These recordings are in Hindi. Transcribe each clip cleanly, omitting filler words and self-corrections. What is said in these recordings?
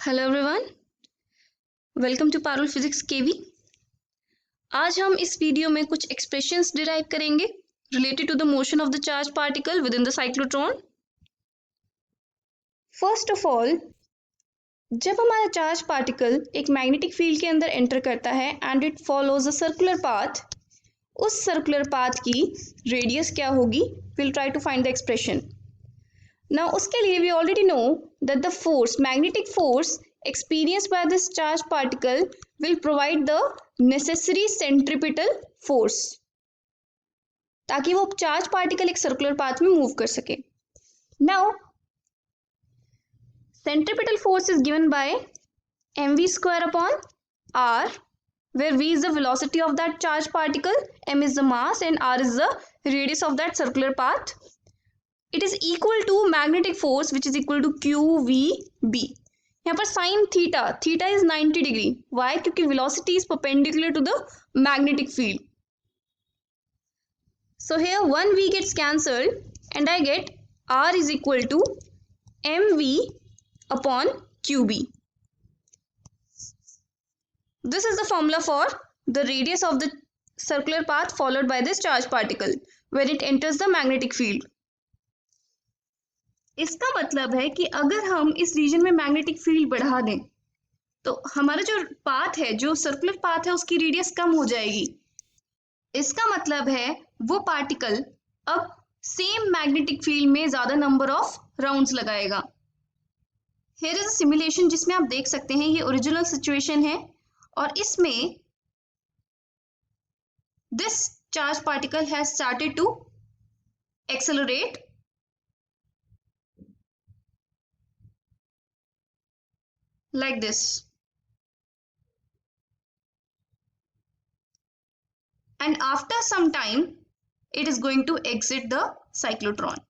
Hello everyone, welcome to Parul physics KV. आज हम इस वीडियो में कुछ एक्सप्रेशंस डिराइव करेंगे related to the motion of the charge particle within the cyclotron. First of all, जब हमारा चार्ज पार्टिकल एक मैग्नेटिक फील्ड के अंदर एंटर करता है and it follows a circular path, उस सर्कुलर पाथ की रेडियस क्या होगी? Will try to find the expression. Now उसके लिए we already know that the force, magnetic force experienced by this charged particle will provide the necessary centripetal force ताकि वो चार्ज पार्टिकल एक सर्कुलर पाथ में मूव कर सके। Now centripetal force is given by mv square upon r, where v is the velocity of that charged particle, m is the mass and r is the radius of that circular path. It is equal to magnetic force which is equal to qvb. यहाँ पर sine theta is 90 degree. Why? क्योंकि velocity is perpendicular to the magnetic field. So here 1v gets cancelled and I get r is equal to mv upon qb. This is the formula for the radius of the circular path followed by this charge particle when it enters the magnetic field. इसका मतलब है कि अगर हम इस रीजन में मैग्नेटिक फील्ड बढ़ा दें तो हमारा जो पाथ है, जो सर्कुलर पाथ है, उसकी रेडियस कम हो जाएगी। इसका मतलब है वो पार्टिकल अब सेम मैग्नेटिक फील्ड में ज्यादा नंबर ऑफ राउंड्स लगाएगा। हियर इज अ सिमुलेशन जिसमें आप देख सकते हैं ये ओरिजिनल सिचुएशन है और इसमें this charge particle has started to accelerate like this, and after some time it is going to exit the cyclotron.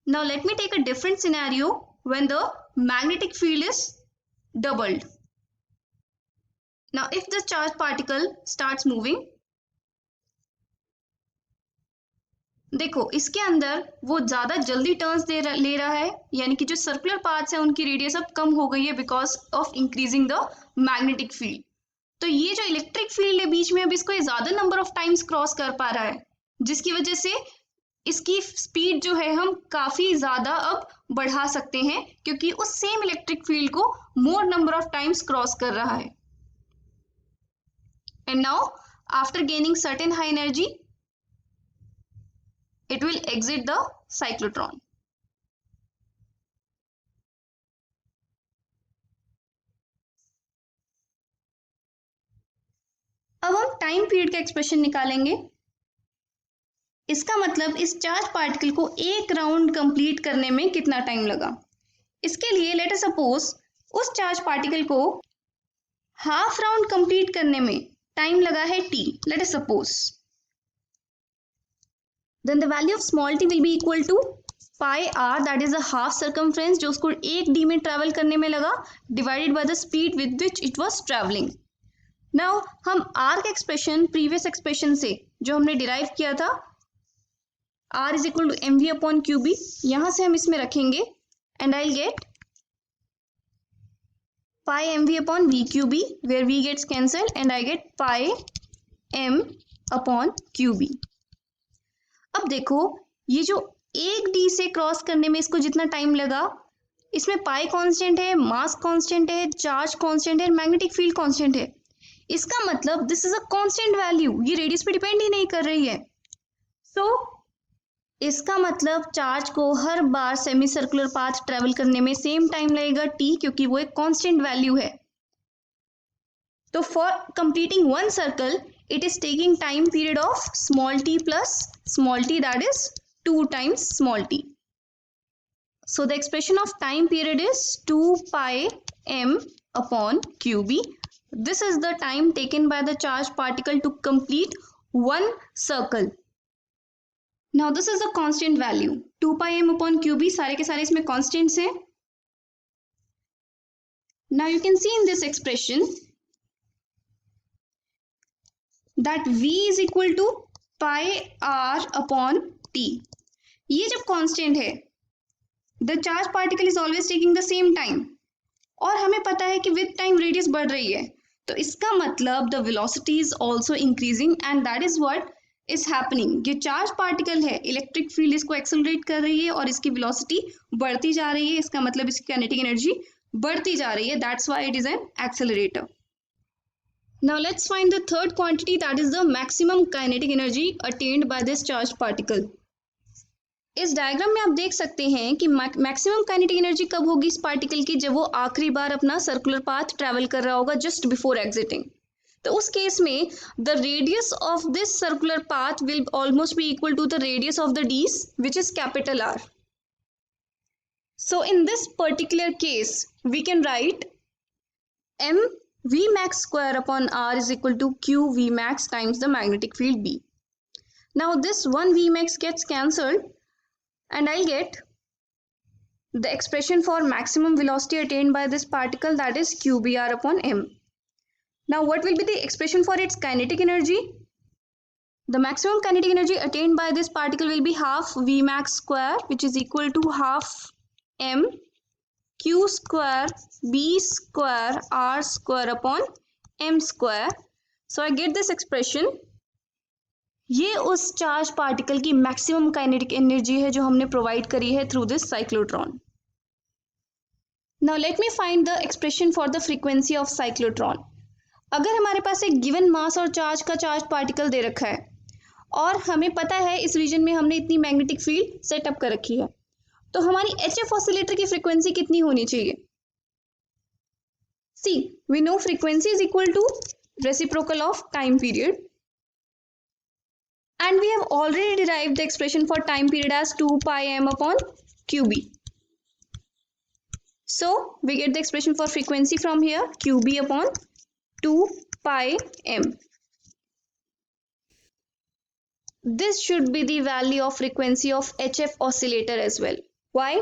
Now let me take a different scenario when the magnetic field is doubled. Now if the charged particle starts moving, देखो इसके अंदर वो ज्यादा जल्दी टर्न्स ले रहा है, यानी कि जो सर्कुलर पाथ्स है उनकी रेडियस अब कम हो गई है because of increasing the magnetic field. तो ये जो इलेक्ट्रिक फील्ड है बीच में, अब इसको ये ज्यादा नंबर ऑफ टाइम्स क्रॉस कर पा रहा है, जिसकी वजह से इसकी स्पीड जो है हम काफी ज्यादा अब बढ़ा सकते हैं क्योंकि उस सेम इलेक्ट्रिक फील्ड को मोर नंबर ऑफ टाइम्स क्रॉस कर रहा है। And now after gaining certain high energy it will exit the cyclotron. अब हम टाइम पीरियड का एक्सप्रेशन निकालेंगे। इसका मतलब इस चार्ज पार्टिकल को एक राउंड कंप्लीट करने में कितना टाइम लगा। इसके लिए लेट अस सपोज उस चार्ज पार्टिकल को हाफ राउंड कंप्लीट करने में टाइम लगा है t, let us suppose, then the value of small t will be equal to pi r, that is the half circumference जो उसको एक d में ट्रैवल करने में लगा, divided by the speed with which it was traveling. Now हम r का एक्सप्रेशन प्रीवियस एक्सप्रेशन से जो हमने डिराइव किया था r is equal to mv upon qb, यहाँ से हम इसमें रखेंगे and I'll get pi mv upon v qb where v gets cancelled and I get pi m upon qb. अब देखो ये जो एक डी से क्रॉस करने में इसको जितना टाइम लगा, इसमें पाई कांस्टेंट है, मास कांस्टेंट है, चार्ज कांस्टेंट है, मैग्नेटिक फील्ड कांस्टेंट है। इसका मतलब this is a constant value, ये रेडियस पे डिपेंड ही नहीं कर रही है। सो इसका मतलब चार्ज को हर बार सेमी सर्कुलर पाथ ट्रेवल करने में सेम टाइम लगेगा टी, क्योंकि वो एक कांस्टेंट वैल्यू है। तो for completing one circle it is taking time period of small t plus small t, that is 2 times small t. So the expression of time period is 2 pi m upon qb. This is the time taken by the charged particle to complete one circle. Now this is the constant value 2 pi m upon qb, सारे के सारे इसमें constants हैं. Now you can see in this expression that v is equal to pi r upon t. ये जब कांस्टेंट है, the charge particle is always taking the same time, और हमें पता है कि विद टाइम रेडियस बढ़ रही है, तो इसका मतलब the velocity is also increasing and that is what is happening. ये चार्ज पार्टिकल है, इलेक्ट्रिक फील्ड इसको एक्सेलरेट कर रही है और इसकी वेलोसिटी बढ़ती जा रही है, इसका मतलब इसकी काइनेटिक एनर्जी बढ़ती जा रही है, that's why it is an accelerator. Now let's find the third quantity, that is the maximum kinetic energy attained by this charged particle. इस डायग्राम में आप देख सकते हैं कि मैक्सिमम काइनेटिक एनर्जी कब होगी इस पार्टिकल की, जब वो आखिरी बार अपना सर्कुलर पाथ ट्रेवल कर रहा होगा जस्ट बिफोर एग्जिटिंग। तो उस केस में the radius of this circular path will almost be equal to the radius of the dees which is capital R. So in this particular case we can write m Vmax square upon r is equal to q Vmax times the magnetic field B. Now this one Vmax gets cancelled and I'll get the expression for maximum velocity attained by this particle, that is qBr upon m. Now what will be the expression for its kinetic energy? The maximum kinetic energy attained by this particle will be half Vmax square, which is equal to half m q square b square r square upon m square. So I get this expression. ये उस चार्ज पार्टिकल की मैक्सिमम काइनेटिक एनर्जी है जो हमने प्रोवाइड करी है through this cyclotron. Now let me find the expression for the frequency of cyclotron. अगर हमारे पास एक गिवन मास और चार्ज का चार्ज पार्टिकल दे रखा है और हमें पता है इस रीजन में हमने इतनी मैग्नेटिक फील्ड सेटअप कर रखी है, तो हमारी HF ऑसिलेटर की फ्रीक्वेंसी कितनी होनी चाहिए? See we know frequency is equal to reciprocal of time period and we have already derived the expression for time period as 2 pi m upon qb. So we get the expression for frequency from here, qb upon 2 pi m. This should be the value of frequency of HF oscillator as well. Why?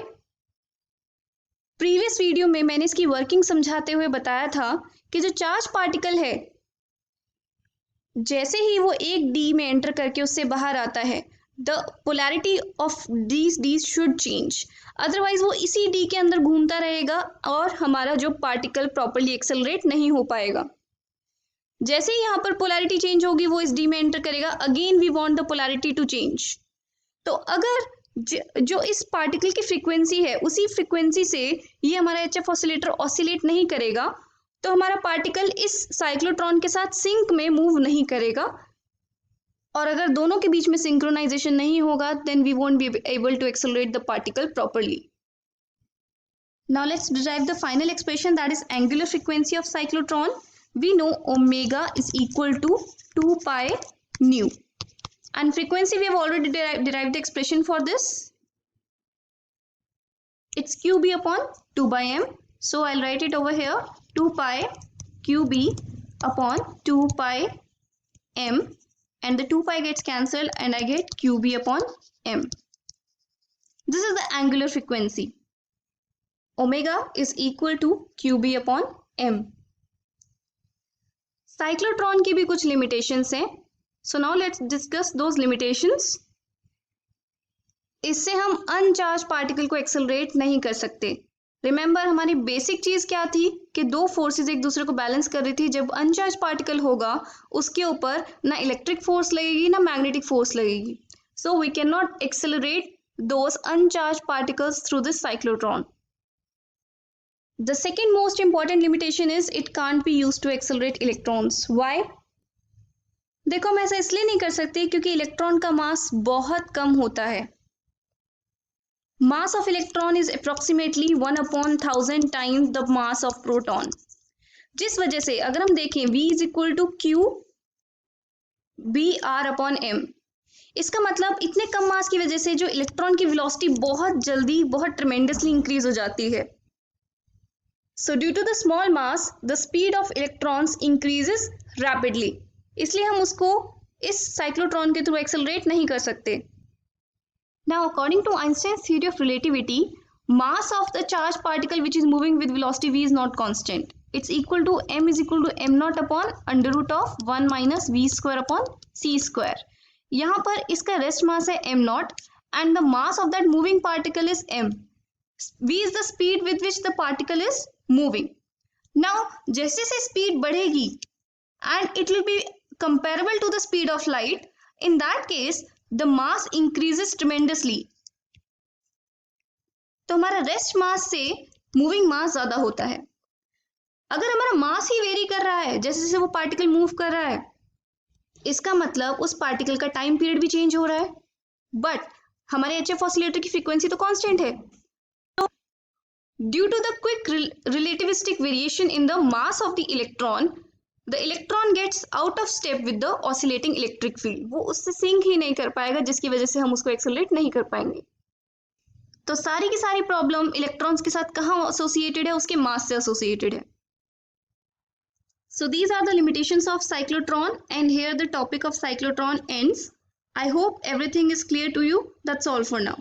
Previous video में मैंने इसकी वर्किंग समझाते हुए बताया था कि जो चार्ज पार्टिकल है जैसे ही वो एक डी में एंटर करके उससे बाहर आता है, the polarity of dees should change, otherwise वो इसी डी के अंदर घूमता रहेगा और हमारा जो पार्टिकल प्रॉपर्ली एक्सेलरेट नहीं हो पाएगा। जैसे ही यहाँ पर पोलैरिटी चेंज होगी वो इस डी में एंटर करेगा, again we want the polarity to change. तो अगर जो इस पार्टिकल की फ्रीक्वेंसी है उसी फ्रीक्वेंसी से ये हमारा HF ऑसिलेटर ऑसिलेट नहीं करेगा, तो हमारा पार्टिकल इस साइक्लोट्रॉन के साथ सिंक में मूव नहीं करेगा, और अगर दोनों के बीच में सिंक्रोनाइजेशन नहीं होगा then we won't be able to accelerate the particle properly. Now let's derive the final expression, that is angular frequency of cyclotron. We know omega is equal to 2 pi nu. And frequency we have already derived the expression for this. It's qb upon 2 by m. So I'll write it over here, 2 pi qb upon 2 pi m, and the 2 pi gets cancelled and I get qb upon m. This is the angular frequency. Omega is equal to qb upon m. Cyclotron की भी कुछ लिमिटेशंस हैं, so now let's discuss those limitations. इससे हम अनचार्ज पार्टिकल को एक्सेलरेट नहीं कर सकते। रिमेंबर हमारी बेसिक चीज क्या थी कि दो फोर्सेस एक दूसरे को बैलेंस कर रही थी। जब अनचार्ज पार्टिकल होगा उसके ऊपर ना इलेक्ट्रिक फोर्स लगेगी ना मैग्नेटिक फोर्स लगेगी, so we can not accelerate those uncharge particles through this cyclotron. The second most important limitation is it can't be used to accelerate electrons. Why? देखो मैं ऐसा इसलिए नहीं कर सकती क्योंकि इलेक्ट्रॉन का मास बहुत कम होता है। Mass of electron is approximately 1/1000 times the mass of proton, जिस वजह से अगर हम देखें V is equal to Q BR upon M, इसका मतलब इतने कम मास की वजह से जो इलेक्ट्रॉन की वेलोसिटी बहुत जल्दी बहुत ट्रेमेंडसली इंक्रीज हो जाती है। So due to the small mass, the speed of electrons increases rapidly. इसलिए हम उसको इस साइक्लोट्रॉन के थ्रू एक्सेलरेट नहीं कर सकते। Now according to Einstein's theory of relativity, mass of the charged particle which is moving with velocity v is not constant. It's equal to m is equal to m naught upon under root of 1 minus v square upon c square. यहाँ पर इसका रेस्ट मास है m naught and the mass of that moving particle is m. v is the speed with which the particle is moving. Now जैसे से speed बढ़ेगी and it will be comparable to the speed of light, in that case the mass increases tremendously. तो हमारा रेस्ट मास से मूविंग मास ज्यादा होता है. अगर हमारा मास ही वेरी कर रहा है जैसे जैसे वो पार्टिकल मूव कर रहा है, इसका मतलब उस पार्टिकल का टाइम पीरियड भी चेंज हो रहा है, बट हमारे HF ऑसिलेटर की फ्रीक्वेंसी तो कांस्टेंट है. तो due to the quick relativistic variation in the mass of the electron gets out of step with the oscillating electric field. वो उससे सिंक ही नहीं कर पाएगा, जिसकी वजह से हम उसको एक्सेलरेट नहीं कर पाएंगे. तो सारी की सारी प्रॉब्लम इलेक्ट्रॉन्स के साथ कहाँ एसोसिएटेड है? उसके मास से एसोसिएटेड है. So these are the limitations of cyclotron, and here the topic of cyclotron ends. I hope everything is clear to you. That's all for now.